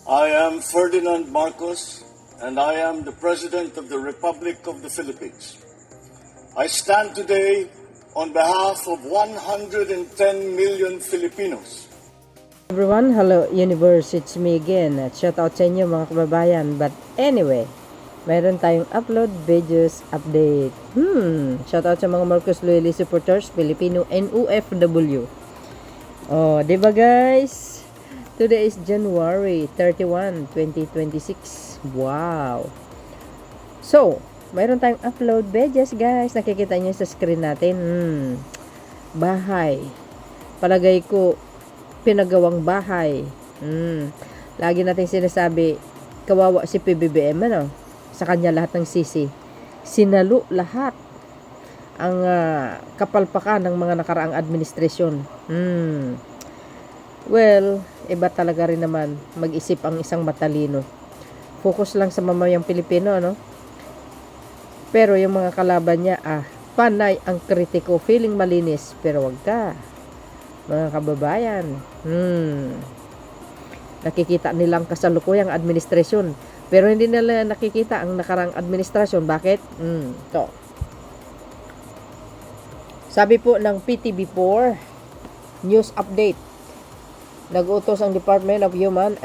I am Ferdinand Marcos, and I am the President of the Republic of the Philippines. I stand today on behalf of 110 million Filipinos. Everyone, hello universe, it's me again. At shout out sa inyo mga kababayan. But anyway, mayroon tayong upload videos update. Shout out sa mga Marcos Loyalty supporters, Filipino and OFW. Oh, diba guys? Today is January 31, 2026. Wow! So, mayroon tayong upload videos guys. Nakikita niyo sa screen natin. Bahay. Palagay ko, pinagawang bahay. Lagi natin sinasabi, kawawa si PBBM, ano? Sa kanya lahat ng sisi. Sinalo lahat ang kapalpakan ng mga nakaraang administrasyon. Well, iba talaga rin naman mag-isip ang isang matalino. Focus lang sa mamayang Pilipino, no? Pero yung mga kalaban niya, panay ang kritiko, feeling malinis, pero wag ka. Mga kababayan, nakikita nilang kasalukuyang administrasyon, pero hindi nila nakikita ang nakarang administrasyon. Bakit? To. Sabi po ng PTV4 news update, nag-utos ang Department of Human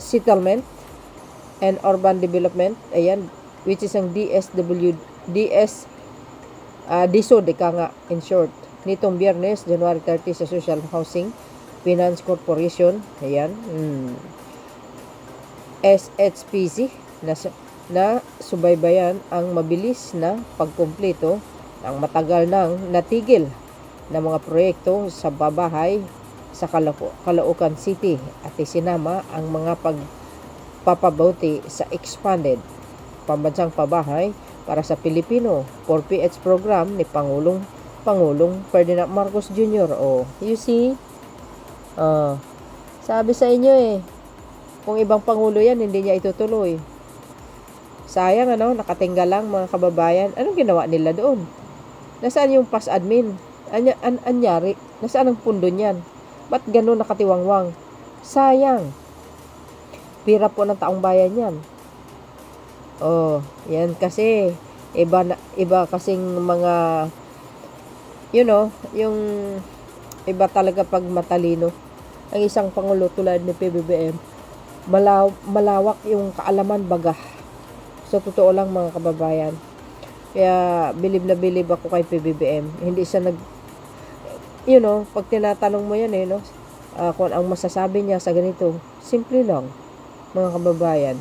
Settlement and Urban Development, ayan, which is ang DSOD nga in short, nitong Biyernes, January 30 sa Social Housing Finance Corporation, ayan, SHPC, na subaybayan ang mabilis na pagkumpleto ang matagal nang natigil na mga proyekto sa pabahay sa Caloocan City at isinama ang mga pagpapabuti sa expanded pambansang pabahay para sa Pilipino 4PH program ni Pangulong Ferdinand Marcos Jr. You see? Sabi sa inyo kung ibang pangulo yan, hindi niya itutuloy. Sayang, nakatinggal lang mga kababayan. Anong ginawa nila doon? Nasaan yung past admin? Anyari? Nasaan ang pundo niyan? Ba't gano'n nakatiwangwang? Sayang. Pira po ng taong bayan yan. Yan kasi iba kasing mga yung iba talaga pag matalino. Ang isang pangulo tulad ni PBBM, malawak yung kaalaman baga. Sa totoo lang mga kababayan. Kaya bilib na bilib ako kay PBBM. Hindi siya pag tinatanong mo yan kung ang masasabi niya sa ganito, simple lang mga kababayan.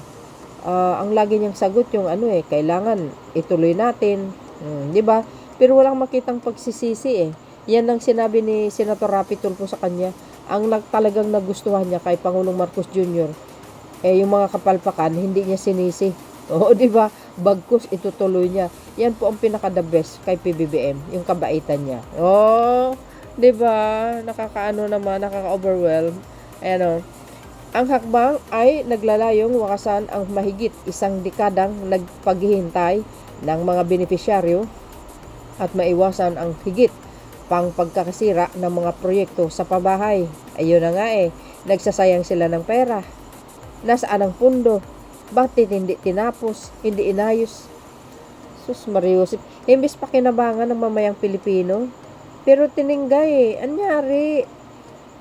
Ang lagi niyang sagot yung kailangan ituloy natin, di ba? Pero walang makitang pagsisisi Yan ang sinabi ni Senator Rapi Tulfo sa kanya. Ang talagang nagustuhan niya kay Pangulong Marcos Jr. Yung mga kapalpakan, hindi niya sinisi. Di ba? Bagkus itutuloy niya. Yan po ang pinaka the best kay PBBM, yung kabaitan niya. Di ba? Nakaka-overwhelm. Ayan Ang hakbang ay naglalayong wakasan ang mahigit isang dekadang nagpaghihintay ng mga benepisyaryo at maiwasan ang higit pang pagkakasira ng mga proyekto sa pabahay. Ayun na nga nagsasayang sila ng pera. Nasaan ang pundo? Bakit hindi tinapos? Hindi inayos? Sus Mariusip. Imbis pakinabangan ng mamayang Pilipino. Pero tinenggay Anyari?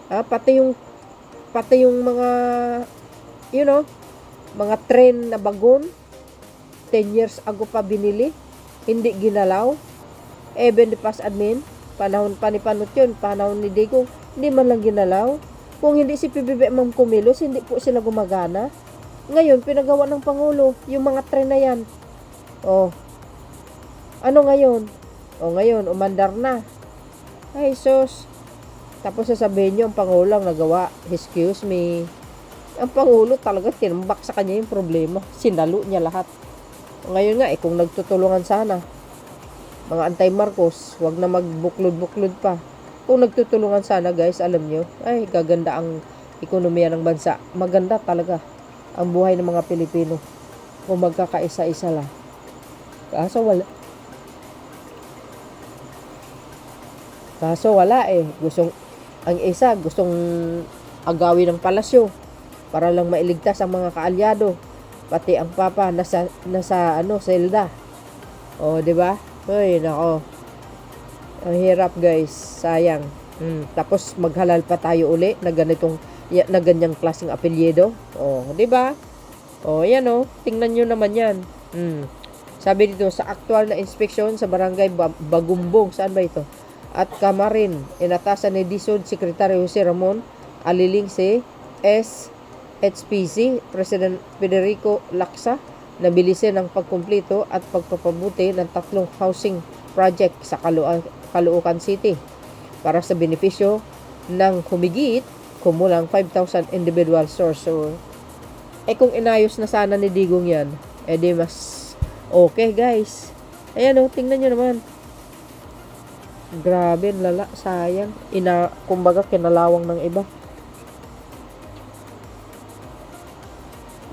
Pati yung mga mga train na bagon 10 years ago pa binili, hindi ginalaw. Even the past admin, panahon pa ni Panut yun, panahon ni Digong, hindi man lang ginalaw. Kung hindi si PBBM ang kumilos, hindi po sila gumagana. Ngayon, pinagawa ng Pangulo, yung mga train na yan. Ano ngayon? Ngayon, umandar na. Ay, sus. Tapos sasabihin nyo, ang Pangulo ang nagawa. Excuse me. Ang Pangulo talaga, tinambak sa kanya yung problema. Sinalo niya lahat. Ngayon nga, kung nagtutulungan sana, mga anti-Marcos, wag na magbuklod-buklod pa. Kung nagtutulungan sana, guys, alam nyo, ay, gaganda ang ekonomiya ng bansa. Maganda talaga ang buhay ng mga Pilipino kung magkakaisa-isa lang. Kaso wala. Kaso wala eh. Ang isa gustong agawin ng palasyo para lang mailigtas ang mga kaalyado. Pati ang papa nasa selda. O, di ba? Ay, nako. Ang hirap, guys. Sayang. Tapos maghalal pa tayo uli na ganyang klaseng apelyido. O, di ba? O, yan o. Tingnan nyo naman yan. Sabi dito, sa aktual na inspeksyon sa barangay Bagumbong, saan ba ito? At Camarin, inatasan ni DSUD Secretary Jose Ramon Aliling si SHPC President Federico Lacsa na bilisin ang pagkumplito at pagpapabuti ng 3 housing project sa Caloocan City para sa benepisyo ng humigit kumulang 5,000 individual stores. So, kung inayos na sana ni Digong yan, di mas okay, guys. Ayan o, tingnan nyo naman. Grabe, lala, sayang. Kumbaga, kinalawang ng iba.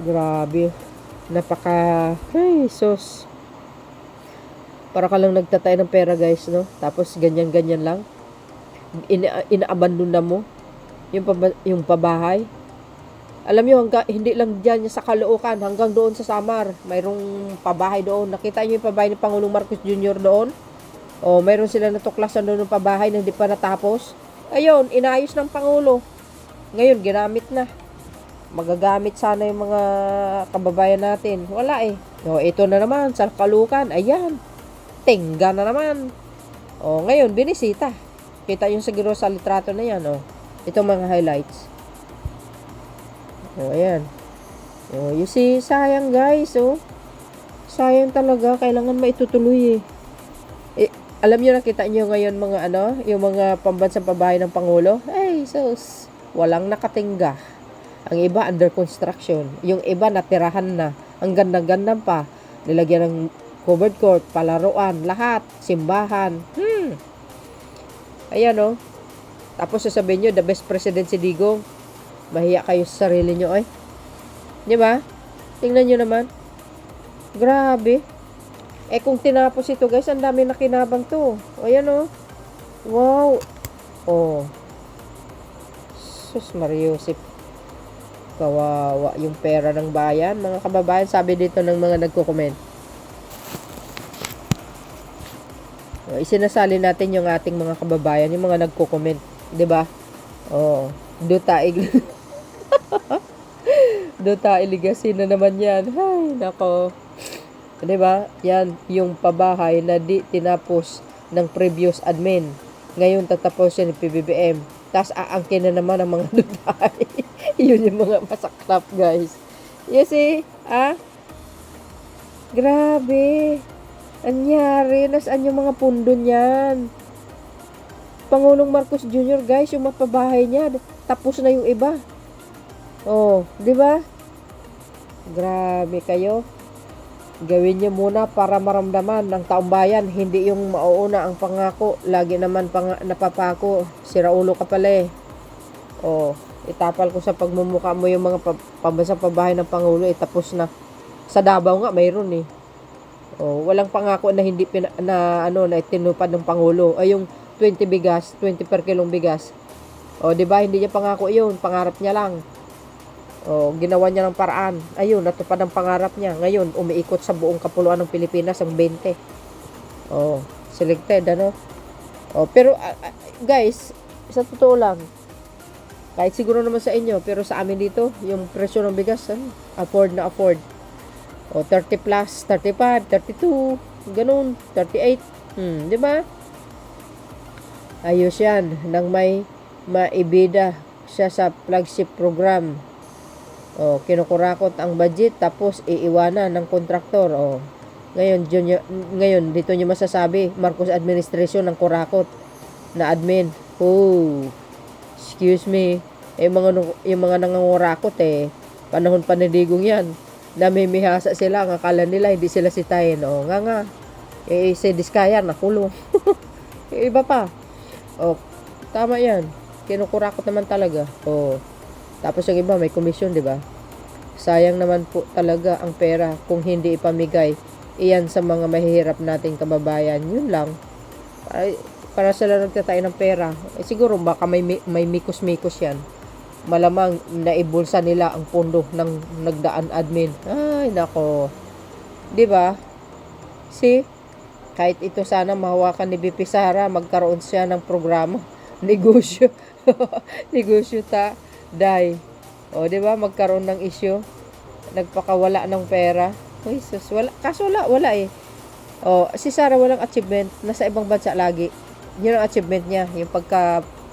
Grabe. Ay, sus. Para ka lang nagtatay ng pera, guys, no? Tapos, ganyan-ganyan lang. Ina-abandon na mo. Yung pabahay. Alam nyo, hindi lang dyan sa Caloocan, hanggang doon sa Samar. Mayroong pabahay doon. Nakita nyo yung pabahay ni Pangulong Marcos Jr. doon? O, mayroon sila natuklasan doon ng pabahay na hindi pa natapos. Ayun, inayos ng Pangulo. Ngayon, ginamit na. Magagamit sana yung mga kababayan natin. Wala eh. O, ito na naman, sa Caloocan. Ayan. Tingga na naman. O, ngayon, binisita. Kita yung siguro sa litrato na yan. O, itong mga highlights. O, ayan. O, you see, sayang guys. O, sayang talaga. Kailangan maitutuloy eh. Alam nyo, nakita nyo ngayon mga yung mga pambansang pabahay ng Pangulo? Ay, sus, walang nakatingga. Ang iba under construction. Yung iba natirahan na. Ang ganda-ganda pa. Nilagyan ng covered court, palaruan, lahat, simbahan. Ayan o. Tapos sasabihin nyo, the best president si Digong. Mahiya kayo sa sarili nyo, ay. Di ba? Tingnan nyo naman. Grabe. Kung tinapos ito, guys, ang dami nakinabang to. O, ayan o. Wow. O. Sus Mariusip. Kawawa yung pera ng bayan. Mga kababayan, sabi dito ng mga nagko-comment. O, isinasali natin yung ating mga kababayan, yung mga nagko-comment. Diba? O. Duta Legacy na naman yan. Ay, nako. Diba? Yan, yung pabahay na di tinapos ng previous admin. Ngayon, tatapusin ni PBBM. Tapos, aangkin na naman ang mga dutay. Yun yung mga masaklap, guys. You see? Grabe. Anyari. Nasaan yung mga pundo niyan? Pangulong Marcos Jr., guys, yung mapabahay niya. Tapos na yung iba. Oh, diba? Grabe kayo. Gawin niyo muna para maramdaman ng taong bayan, hindi yung mauuna ang pangako. Lagi naman napapako. Siraulo ka pala eh. O, itapal ko sa pagmumukha mo yung mga pambansang pabahay ng Pangulo, tapos na. Sa Davao nga, mayroon eh. O, walang pangako na hindi na tinupad ng Pangulo. Ay, yung 20 bigas, 20 per kilong bigas. O, di ba hindi niya pangako yun, pangarap niya lang. O, ginawa niya ng paraan. Ayun, natupad ang pangarap niya. Ngayon, umiikot sa buong kapuluan ng Pilipinas ang 20. O, selected, O, pero, guys, sa totoo lang, kahit siguro naman sa inyo, pero sa amin dito, yung presyo ng bigas, afford na afford. O, 30 plus, 35, 32, ganun, 38. Di ba? Ayos yan, nang may maibida siya sa flagship program. O, kinukurakot ang budget tapos iiwanan ng kontraktor. O, ngayon dito niyo masasabi, Marcos administration ng kurakot na admin. Oh, excuse me. Yung mga nangangurakot panahon pa ni Digong yan. Namimihasa sila, ang akala nila hindi sila sitayin. O, nga. Si Diskaya nakulong. Iba pa. O, tama yan. Kinukurakot naman talaga. O, tapos yung iba may komisyon, di ba? Sayang naman po talaga ang pera kung hindi ipamigay iyan sa mga mahihirap nating kababayan. Yun lang. Para sila nagtatay ng pera. Siguro baka may mikos-mikos yan. Malamang naibulsa nila ang pondo ng nagdaan admin. Ay, nako. 'Di ba? See? Kahit ito sana mahawakan ni BP Sara, magkaroon siya ng programa. Negosyo. Negosyo ta. Dai. O, 'di ba? Magkaroon ng issue. Nagpakawala ng pera. Uy, sus, wala. Kaso wala eh. O, si Sara walang achievement. Nasa ibang bansa lagi. Yun ang achievement niya. Yung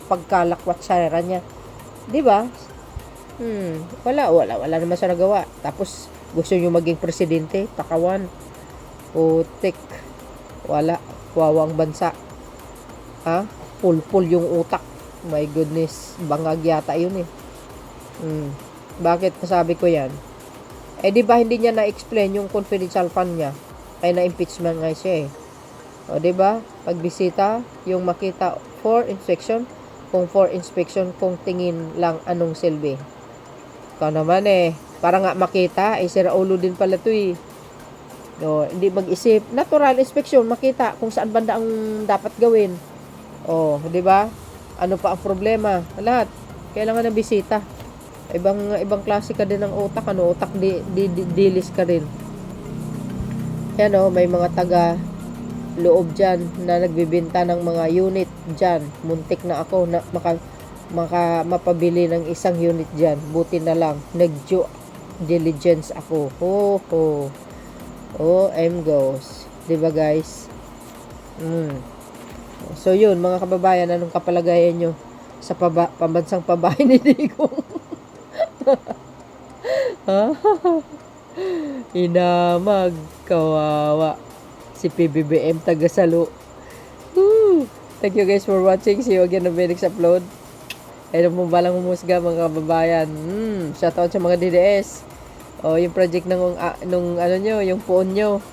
pagkalakwat Sara niya. 'Di ba? Wala naman siya nagawa. Tapos gusto niyo maging presidente, pakawan. Putik. Wala, wawang bansa. Ha? Pulpul yung utak. My goodness, bangag yata 'yun eh. Bakit nasabi ko 'yan? Eh di ba hindi niya na-explain yung confidential fund niya? Kaya na-impeachment nga siya eh. O di ba? Pagbisita, yung makita for inspection, kung tingin lang anong silbi. Ikaw naman eh, para nga makita, eh sira ulo din pala to eh. No, hindi mag-isip. Natural inspection, makita kung saan banda ang dapat gawin. Oh, di ba? Ano pa ang problema? Lahat. Kailangan ng bisita. Ibang klase ka din ng utak, utak dilis ka rin. Yan oh, may mga taga loob dyan na nagbibenta ng mga unit dyan. Muntik na ako na mapabili ng isang unit dyan. Buti na lang nag-due diligence ako. Goes. Diba guys? So yun mga kababayan, anong kapalagayan nyo sa pambansang pabahay ni Digong? Inamag, kawawa si PBBM taga-salo. Thank you guys for watching. See you again on the next upload. Ayun mo balang humusga mga kababayan. Shoutout sa mga DDS. Yung project nung ano nyo, yung phone nyo.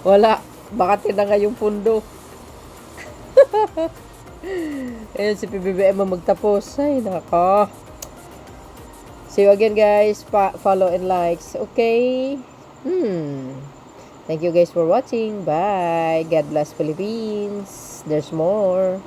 Wala. Baka tinanga yung pundo. Ayun si PBBM magtapos. Ay nako. See you again guys. Follow and likes. Okay. Thank you guys for watching. Bye. God bless Philippines. There's more.